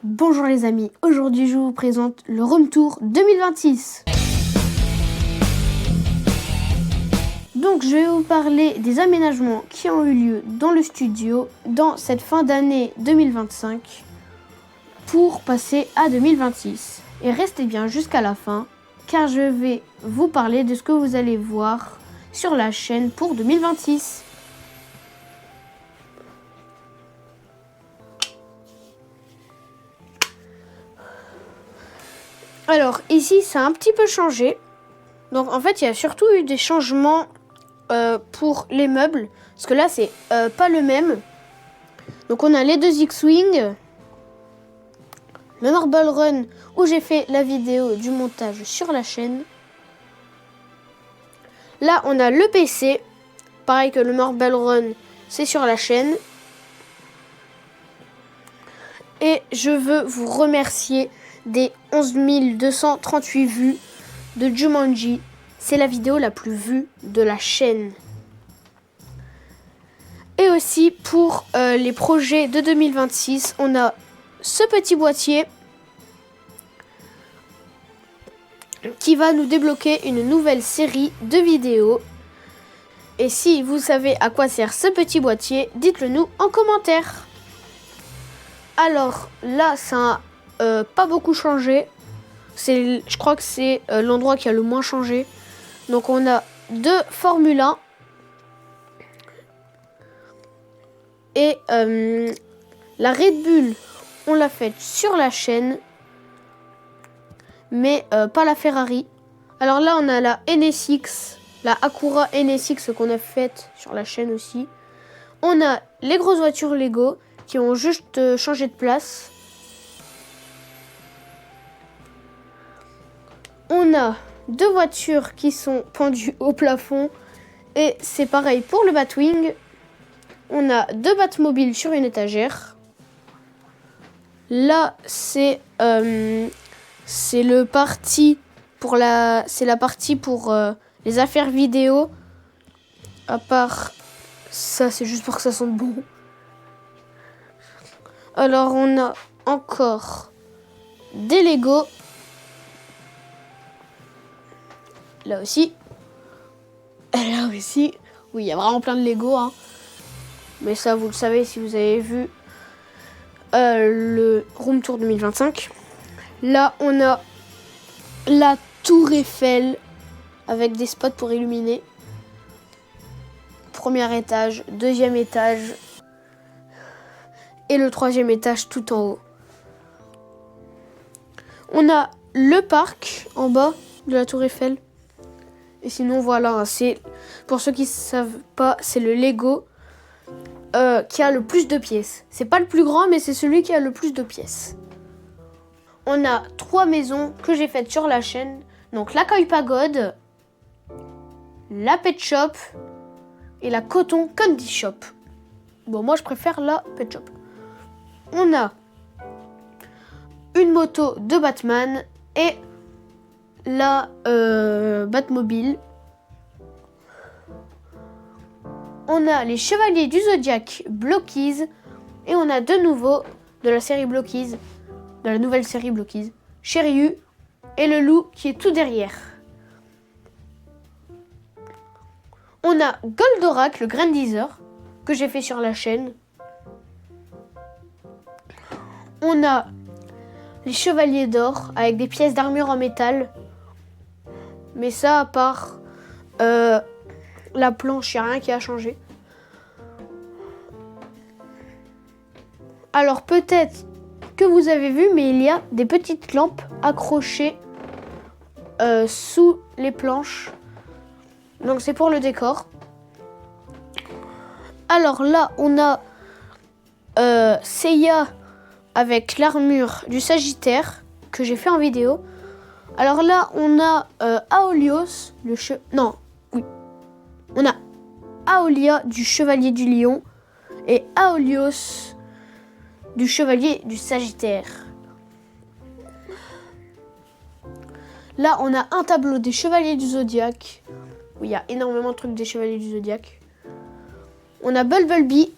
Bonjour les amis, aujourd'hui je vous présente le Room Tour 2026. Donc je vais vous parler des aménagements qui ont eu lieu dans le studio dans cette fin d'année 2025 pour passer à 2026. Et restez bien jusqu'à la fin car je vais vous parler de ce que vous allez voir sur la chaîne pour 2026. Alors ici ça a un petit peu changé. Donc en fait il y a surtout eu des changements pour les meubles. Parce que là c'est pas le même. Donc on a les deux X-Wing. Le Marble Run où j'ai fait la vidéo du montage sur la chaîne. Là on a le PC. Pareil que le Marble Run c'est sur la chaîne. Et je veux vous remercier des 11 238 vues de Jumanji. C'est la vidéo la plus vue de la chaîne. Et aussi pour les projets de 2026, on a ce petit boîtier qui va nous débloquer une nouvelle série de vidéos. Et si vous savez à quoi sert ce petit boîtier, dites-le nous en commentaire. Alors là, ça n'a pas beaucoup changé. Je crois que c'est l'endroit qui a le moins changé. Donc on a deux Formule 1. Et la Red Bull, on l'a faite sur la chaîne. Mais pas la Ferrari. Alors là, on a la NSX, la Acura NSX qu'on a faite sur la chaîne aussi. On a les grosses voitures Lego qui ont juste changé de place. On a deux voitures qui sont pendues au plafond. Et c'est pareil pour le Batwing. On a deux Batmobiles sur une étagère. Là, c'est le parti pour la partie pour les affaires vidéo. À part ça, c'est juste pour que ça sente bon. Alors, on a encore des Lego. Là aussi. Et là aussi. Oui, il y a vraiment plein de Lego. Hein. Mais ça, vous le savez si vous avez vu le Room Tour 2025. Là, on a la Tour Eiffel avec des spots pour illuminer. Premier étage, deuxième étage et le troisième étage tout en haut. On a le parc en bas de la Tour Eiffel. Et sinon, voilà, c'est pour ceux qui ne savent pas, c'est le Lego qui a le plus de pièces. C'est pas le plus grand, mais c'est celui qui a le plus de pièces. On a 3 maisons que j'ai faites sur la chaîne. Donc la Koi Pagode, la Pet Shop et la Coton Candy Shop. Bon, moi je préfère la Pet Shop. On a une moto de Batman et la Batmobile. On a les Chevaliers du Zodiac Blockies et on a de nouveau de la série Blockies, de la nouvelle série Blockies, Shiryu et le loup qui est tout derrière. On a Goldorak, le Grandizer, que j'ai fait sur la chaîne. On a les Chevaliers d'Or avec des pièces d'armure en métal. Mais ça, à part la planche, il n'y a rien qui a changé. Alors peut-être que vous avez vu, mais il y a des petites lampes accrochées sous les planches. Donc c'est pour le décor. Alors là, on a Seiya avec l'armure du Sagittaire que j'ai fait en vidéo. Alors là, on a Aolios, on a Aolia du Chevalier du Lion et Aolios du Chevalier du Sagittaire. Là, on a un tableau des Chevaliers du Zodiac où il y a énormément de trucs des Chevaliers du Zodiac. On a Bumblebee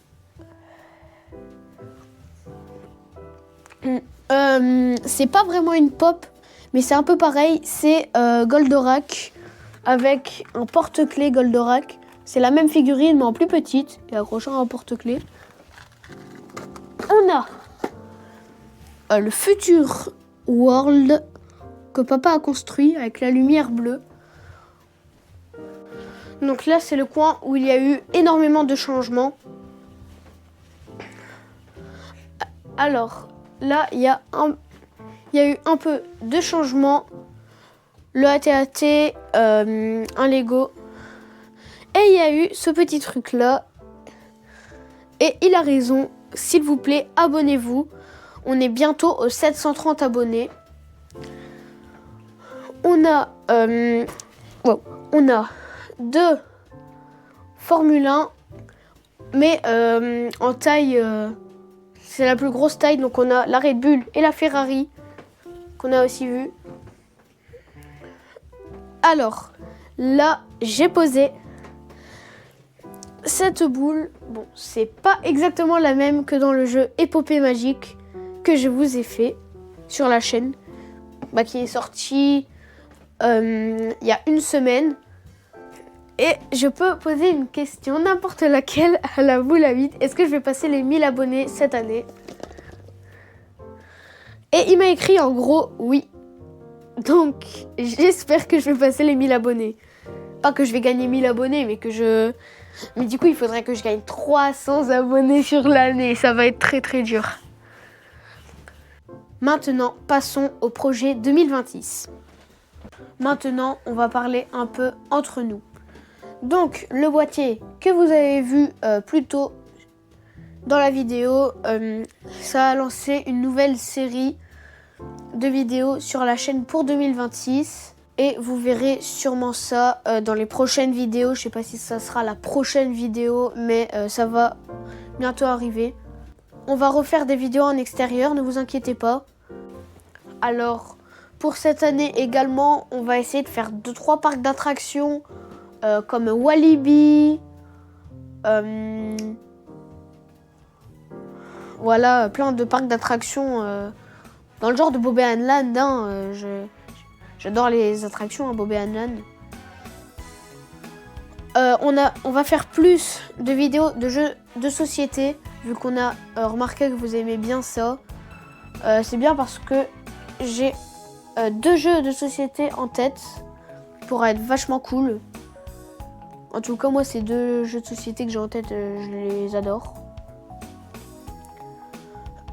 C'est pas vraiment une pop, mais c'est un peu pareil. C'est Goldorak avec un porte-clés Goldorak. C'est la même figurine, mais en plus petite et accrochant à un porte-clés. On a le Future World que papa a construit avec la lumière bleue. Donc là, c'est le coin où il y a eu énormément de changements. Alors, là, il y a eu un peu de changements. Le AT-AT, un Lego. Et il y a eu ce petit truc-là. Et il a raison. S'il vous plaît, abonnez-vous. On est bientôt aux 730 abonnés. On a 2 Formule 1, mais en taille, c'est la plus grosse taille. Donc on a la Red Bull et la Ferrari qu'on a aussi vu. Alors là, j'ai posé cette boule. Bon, c'est pas exactement la même que dans le jeu Épopée Magique que je vous ai fait sur la chaîne, qui est sorti il y a une semaine. Et je peux poser une question, n'importe laquelle, à la boule à vide. Est-ce que je vais passer les 1000 abonnés cette année? Et il m'a écrit en gros oui. Donc j'espère que je vais passer les 1000 abonnés. Pas que je vais gagner 1000 abonnés, mais mais du coup il faudrait que je gagne 300 abonnés sur l'année. Ça va être très très dur. Maintenant, passons au projet 2026. Maintenant, on va parler un peu entre nous. Donc, le boîtier que vous avez vu plus tôt dans la vidéo, ça a lancé une nouvelle série de vidéos sur la chaîne pour 2026. Et vous verrez sûrement ça dans les prochaines vidéos. Je sais pas si ça sera la prochaine vidéo, mais ça va bientôt arriver. On va refaire des vidéos en extérieur, ne vous inquiétez pas. Alors, pour cette année également, on va essayer de faire 2-3 parcs d'attractions comme Walibi. Voilà, plein de parcs d'attractions dans le genre de Bobbejaanland. J'adore les attractions à Bobbejaanland. On va faire plus de vidéos de jeux de société, vu qu'on a remarqué que vous aimez bien ça. C'est bien parce que j'ai 2 jeux de société en tête pour être vachement cool. En tout cas, moi, ces 2 jeux de société que j'ai en tête, je les adore.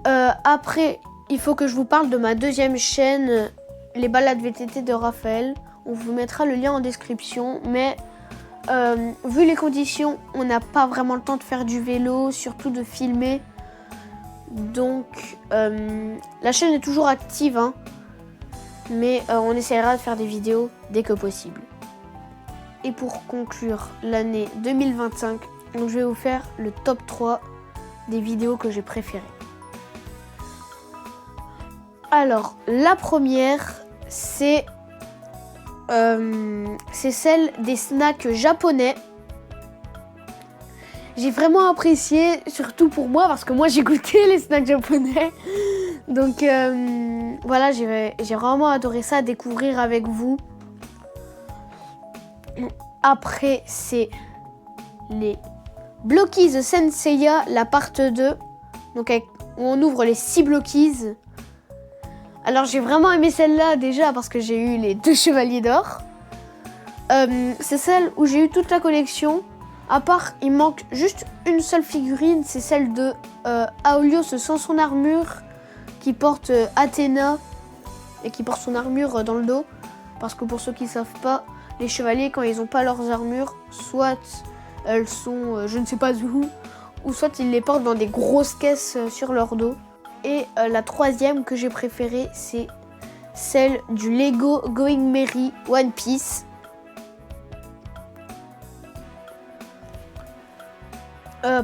Après, il faut que je vous parle de ma deuxième chaîne, les balades VTT de Raphaël. On vous mettra le lien en description. Mais vu les conditions, on n'a pas vraiment le temps de faire du vélo, surtout de filmer. Donc, la chaîne est toujours active, hein, mais on essaiera de faire des vidéos dès que possible. Et pour conclure l'année 2025, donc je vais vous faire le top 3 des vidéos que j'ai préférées. Alors, la première, c'est celle des snacks japonais. J'ai vraiment apprécié, surtout pour moi, parce que moi j'ai goûté les snacks japonais. Donc voilà, j'ai vraiment adoré ça, découvrir avec vous. Après, c'est les Blokies Senseiya, la part 2. Donc où on ouvre les 6 Blokies. Alors j'ai vraiment aimé celle-là déjà parce que j'ai eu les 2 chevaliers d'or. C'est celle où j'ai eu toute la collection. À part, il manque juste une seule figurine, c'est celle de Aurelios sans son armure, qui porte Athéna et qui porte son armure dans le dos. Parce que pour ceux qui ne savent pas, les chevaliers, quand ils n'ont pas leurs armures, soit elles sont je ne sais pas où, ou soit ils les portent dans des grosses caisses sur leur dos. Et la troisième que j'ai préférée, c'est celle du Lego Going Merry One Piece.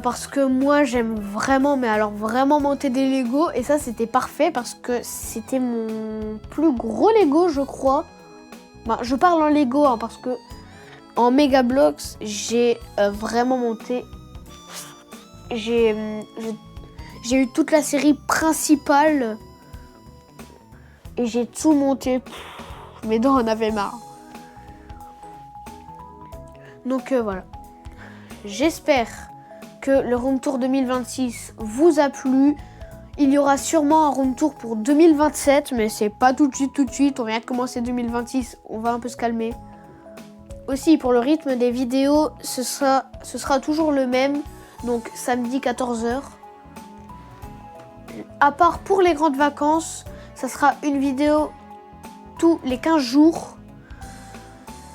Parce que moi j'aime vraiment, mais alors vraiment monter des Lego, et ça c'était parfait parce que c'était mon plus gros Lego, je crois. Je parle en Lego hein, parce que en Mega Bloks j'ai vraiment monté. J'ai eu toute la série principale Et j'ai tout monté. Mes dents en avaient marre. Donc voilà. J'espère que le Room Tour 2026 vous a plu. Il y aura sûrement un Room Tour pour 2027, mais c'est pas tout de suite. On vient de commencer 2026, on va un peu se calmer. Aussi, pour le rythme des vidéos, ce sera toujours le même. Donc samedi 14h. À part pour les grandes vacances, ça sera une vidéo tous les 15 jours.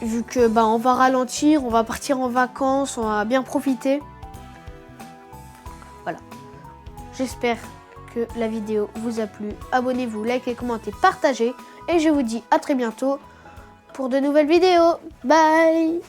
Vu que on va ralentir, on va partir en vacances, on va bien profiter. Voilà. J'espère que la vidéo vous a plu. Abonnez-vous, likez, commentez, partagez. Et je vous dis à très bientôt pour de nouvelles vidéos. Bye!